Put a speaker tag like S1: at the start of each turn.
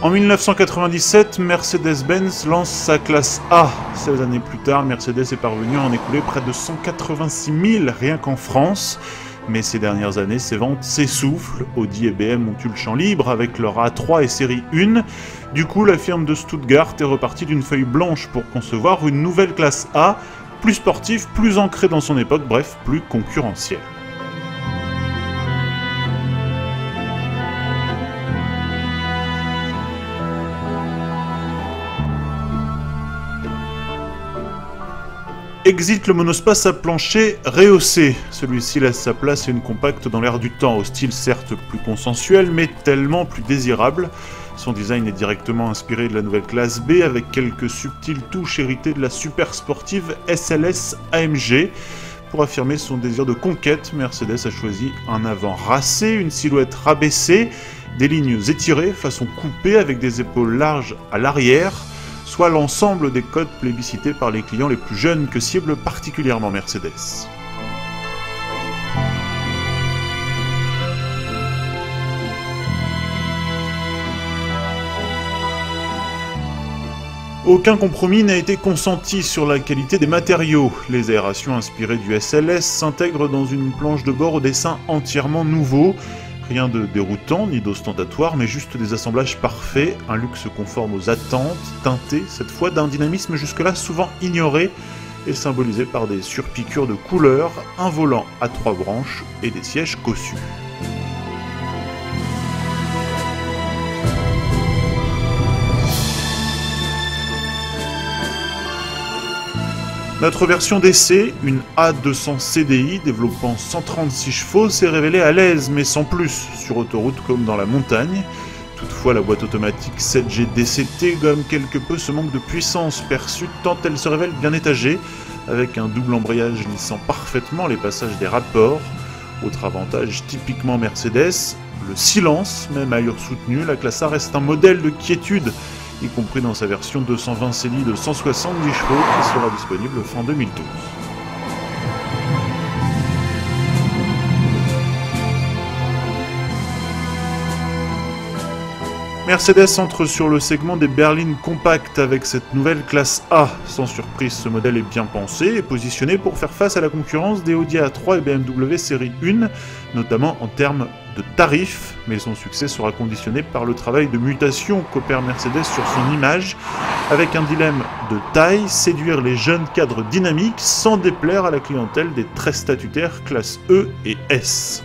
S1: En 1997, Mercedes-Benz lance sa classe A. 16 années plus tard, Mercedes est parvenu à en écouler près de 186 000 rien qu'en France. Mais ces dernières années, ces ventes s'essoufflent. Audi et BM ont eu le champ libre avec leur A3 et série 1. Du coup, la firme de Stuttgart est repartie d'une feuille blanche pour concevoir une nouvelle classe A, plus sportive, plus ancrée dans son époque, bref, plus concurrentielle. Exit le monospace à plancher rehaussé. Celui-ci laisse sa place à une compacte dans l'air du temps, au style certes plus consensuel, mais tellement plus désirable. Son design est directement inspiré de la nouvelle classe B, avec quelques subtiles touches héritées de la super sportive SLS AMG. Pour affirmer son désir de conquête, Mercedes a choisi un avant racé, une silhouette rabaissée, des lignes étirées, façon coupée avec des épaules larges à l'arrière, soit l'ensemble des codes plébiscités par les clients les plus jeunes que cible particulièrement Mercedes. Aucun compromis n'a été consenti sur la qualité des matériaux. Les aérations inspirées du SLS s'intègrent dans une planche de bord au dessin entièrement nouveau. Rien de déroutant ni d'ostentatoire, mais juste des assemblages parfaits, un luxe conforme aux attentes, teinté cette fois d'un dynamisme jusque-là souvent ignoré et symbolisé par des surpiqûres de couleurs, un volant à 3 branches et des sièges cossus. Notre version d'essai, une A200 CDI développant 136 chevaux, s'est révélée à l'aise, mais sans plus, sur autoroute comme dans la montagne. Toutefois, la boîte automatique 7G DCT gomme quelque peu ce manque de puissance perçue tant elle se révèle bien étagée, avec un double embrayage lissant parfaitement les passages des rapports. Autre avantage typiquement Mercedes, le silence, même à allure soutenue, la classe A reste un modèle de quiétude, y compris dans sa version 220 CDI de 170 chevaux qui sera disponible fin 2012. Mercedes entre sur le segment des berlines compactes avec cette nouvelle classe A. Sans surprise, ce modèle est bien pensé et positionné pour faire face à la concurrence des Audi A3 et BMW série 1, notamment en termes de tarifs, mais son succès sera conditionné par le travail de mutation qu'opère Mercedes sur son image, avec un dilemme de taille, séduire les jeunes cadres dynamiques sans déplaire à la clientèle des très statutaires classe E et S.